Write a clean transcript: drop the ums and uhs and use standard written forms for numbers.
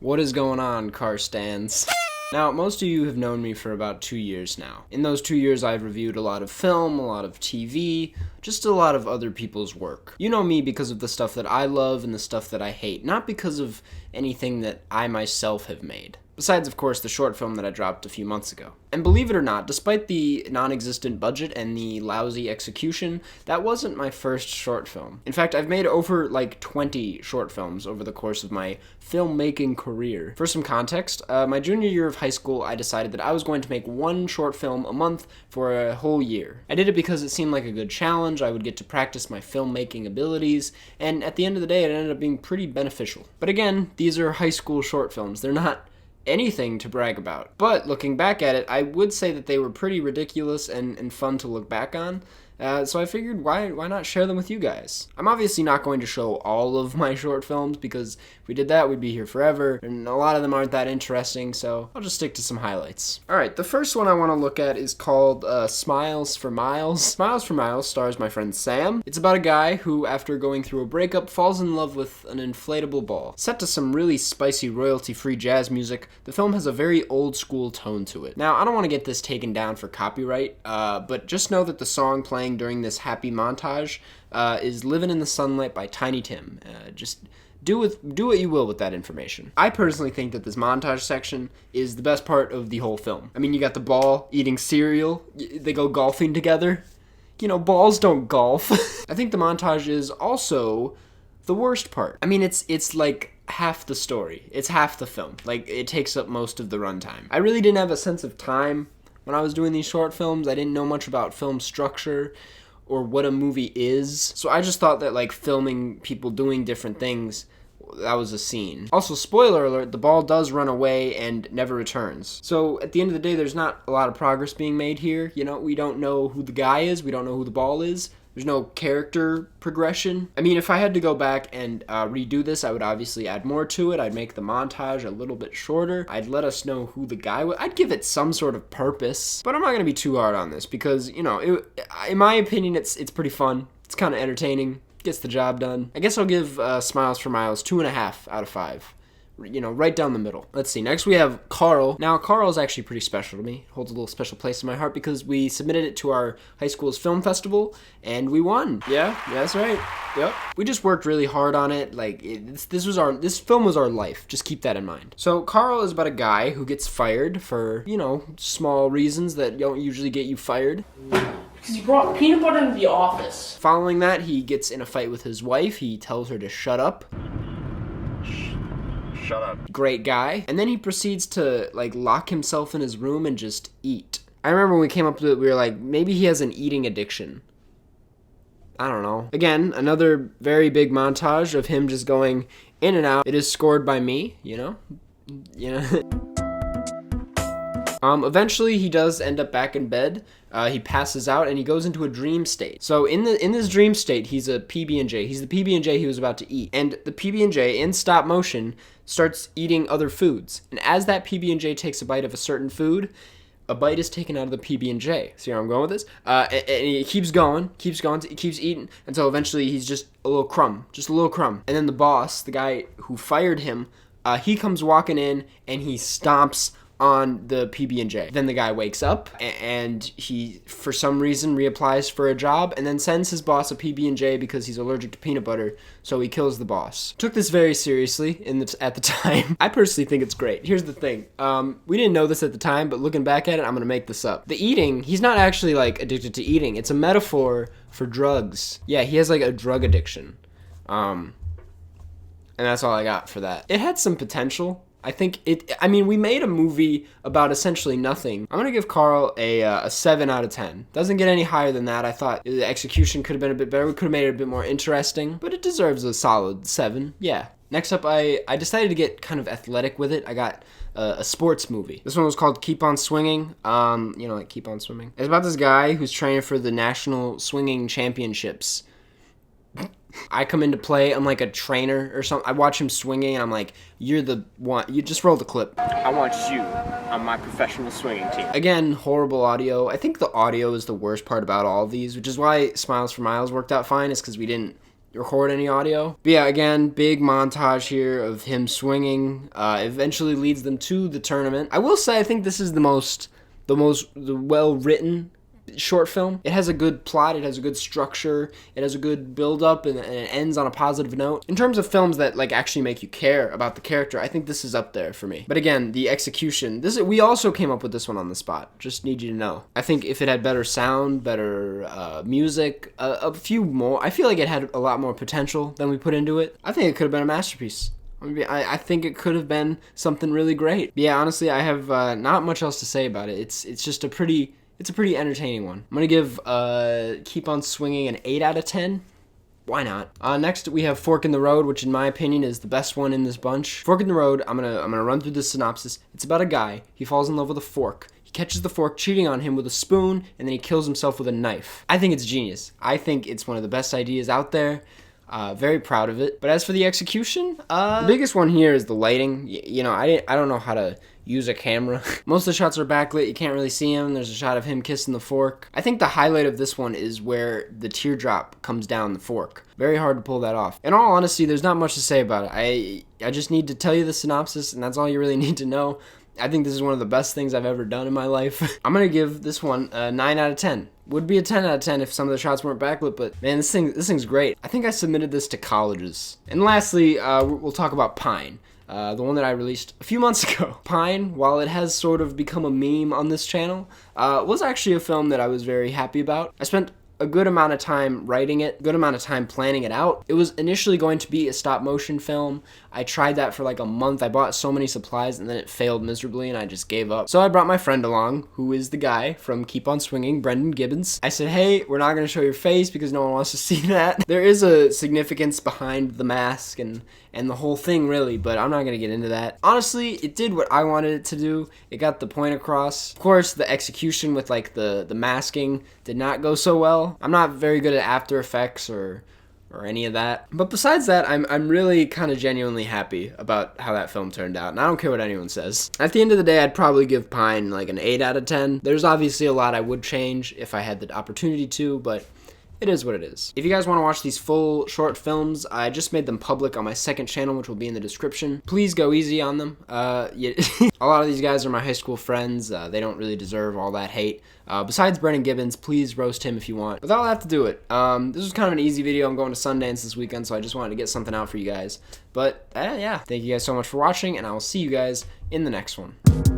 What is going on, Karstens? Now, most of you have known me for about 2 years now. In those 2 years, I've reviewed a lot of film, a lot of TV, just a lot of other people's work. You know me because of the stuff that I love and the stuff that I hate, not because of anything that I myself have made. Besides, of course, the short film that I dropped a few months ago. And believe it or not, despite the non-existent budget and the lousy execution, that wasn't my first short film. In fact, I've made over 20 short films over the course of my filmmaking career. For some context, my junior year of high school, I decided that I was going to make one short film a month for a whole year. I did it because it seemed like a good challenge, I would get to practice my filmmaking abilities, and at the end of the day, it ended up being pretty beneficial. But again, these are high school short films. They're not anything to brag about. But looking back at it, I would say that they were pretty ridiculous and fun to look back on. So I figured, why not share them with you guys? I'm obviously not going to show all of my short films, because if we did that, we'd be here forever, and a lot of them aren't that interesting, so I'll just stick to some highlights. Alright, the first one I want to look at is called Smiles for Miles. Smiles for Miles stars my friend Sam. It's about a guy who, after going through a breakup, falls in love with an inflatable ball. Set to some really spicy royalty-free jazz music, the film has a very old-school tone to it. Now, I don't want to get this taken down for copyright, but just know that the song playing during this happy montage is Livin' in the Sunlight by Tiny Tim. Just do what you will with that information. I personally think that this montage section is the best part of the whole film. I mean, you got the ball eating cereal, they go golfing together. You know, balls don't golf. I think the montage is also the worst part. I mean, it's like half the story. It's half the film. Like, it takes up most of the runtime. I really didn't have a sense of time when I was doing these short films. I didn't know much about film structure or what a movie is. So I just thought that filming people doing different things, that was a scene. Also, spoiler alert, the ball does run away and never returns. So at the end of the day, there's not a lot of progress being made here. You know, we don't know who the guy is. We don't know who the ball is. There's no character progression. I mean, if I had to go back and redo this, I would obviously add more to it. I'd make the montage a little bit shorter. I'd let us know who the guy was. I'd give it some sort of purpose. But I'm not going to be too hard on this because, you know, in my opinion, it's pretty fun. It's kind of entertaining. Gets the job done. I guess I'll give Smiles for Miles 2.5 out of 5. You know, right down the middle. Let's see. Next we have Carl. Now, Carl is actually pretty special to me. Holds a little special place in my heart because we submitted it to our high school's film festival and we won. Yeah, that's right. Yep. We just worked really hard on it. This film was our life. Just keep that in mind. So, Carl is about a guy who gets fired for, you know, small reasons that don't usually get you fired. Because he brought peanut butter into the office. Following that, he gets in a fight with his wife. He tells her to shut up. Shut up. Great guy. And then he proceeds to lock himself in his room and just eat. I remember when we came up to it, we were like, maybe he has an eating addiction. I don't know. Again, another very big montage of him just going in and out. It is scored by me, you know? Eventually he does end up back in bed. He passes out and he goes into a dream state. So in this dream state, he's a PB&J. He's the PB&J he was about to eat. And the PB&J, in stop motion, starts eating other foods. And as that PB&J takes a bite of a certain food, a bite is taken out of the PB&J. See where I'm going with this? And he keeps going, he keeps eating, until eventually he's just a little crumb. And then the boss, the guy who fired him, he comes walking in and he stomps on the PB&J. Then the guy wakes up and he, for some reason, reapplies for a job and then sends his boss a PB&J because he's allergic to peanut butter, so he kills the boss. Took this very seriously at the time. I personally think it's great. Here's the thing. We didn't know this at the time, but looking back at it, I'm gonna make this up. The eating, he's not actually addicted to eating. It's a metaphor for drugs. Yeah, he has a drug addiction. And that's all I got for that. It had some potential. We made a movie about essentially nothing. I'm gonna give Carl a 7 out of 10. Doesn't get any higher than that. I thought the execution could have been a bit better. We could have made it a bit more interesting, but it deserves a solid 7. Yeah. Next up, I decided to get kind of athletic with it. I got a sports movie. This one was called Keep on Swinging. Keep on Swimming. It's about this guy who's training for the National Swinging Championships. I come into play, I'm like a trainer or something. I watch him swinging and I'm like, you're the one, you just roll the clip. I want you on my professional swinging team. Again, horrible audio. I think the audio is the worst part about all of these, which is why Smiles for Miles worked out fine, is because we record any audio. But yeah, again, big montage here of him swinging. Eventually leads them to the tournament. I will say I think this is the well-written short film. It has a good plot, it has a good structure, it has a good build-up, and it ends on a positive note. In terms of films that like actually make you care about the character, I think this is up there for me. But again, the execution, we also came up with this one on the spot, just need you to know. I think if it had better sound, better music, a few more, I feel like it had a lot more potential than we put into it. I think it could have been a masterpiece. I think it could have been something really great. But yeah, honestly, I have not much else to say about it. It's just a pretty entertaining one. I'm gonna give Keep on Swinging an 8 out of 10. Why not? Next we have Fork in the Road, which in my opinion is the best one in this bunch. Fork in the Road, I'm gonna run through the synopsis. It's about a guy. He falls in love with a fork. He catches the fork cheating on him with a spoon, and then he kills himself with a knife. I think it's genius. I think it's one of the best ideas out there. Very proud of it. But as for the execution, the biggest one here is the lighting. You know, I don't know how to use a camera. Most of the shots are backlit. You can't really see him. There's a shot of him kissing the fork. I think the highlight of this one is where the teardrop comes down the fork. Very hard to pull that off. In all honesty, there's not much to say about it. I just need to tell you the synopsis, and that's all you really need to know. I think this is one of the best things I've ever done in my life. I'm gonna give this one a 9 out of 10. Would be a 10 out of 10 if some of the shots weren't backlit, but man, this thing's great. I think I submitted this to colleges. And lastly, we'll talk about Pine. The one that I released a few months ago. Pine, while it has sort of become a meme on this channel, was actually a film that I was very happy about. I spent a good amount of time writing it, good amount of time planning it out. It was initially going to be a stop motion film. I tried that for like a month. I bought so many supplies and then it failed miserably and I just gave up. So I brought my friend along, who is the guy from Keep on Swinging, Brendan Gibbons. I said, hey, we're not gonna show your face because no one wants to see that. There is a significance behind the mask and the whole thing really, but I'm not gonna get into that. Honestly, it did what I wanted it to do. It got the point across. Of course, the execution with like the masking did not go so well. I'm not very good at After Effects or any of that. But besides that, I'm really kind of genuinely happy about how that film turned out, and I don't care what anyone says. At the end of the day, I'd probably give Pine like an 8 out of 10. There's obviously a lot I would change if I had the opportunity to, but it is what it is. If you guys want to watch these full short films, I just made them public on my second channel, which will be in the description. Please go easy on them. A lot of these guys are my high school friends. They don't really deserve all that hate. Besides Brendan Gibbons, please roast him if you want. But that'll have to do it. This was kind of an easy video. I'm going to Sundance this weekend, so I just wanted to get something out for you guys. But yeah, thank you guys so much for watching, and I will see you guys in the next one.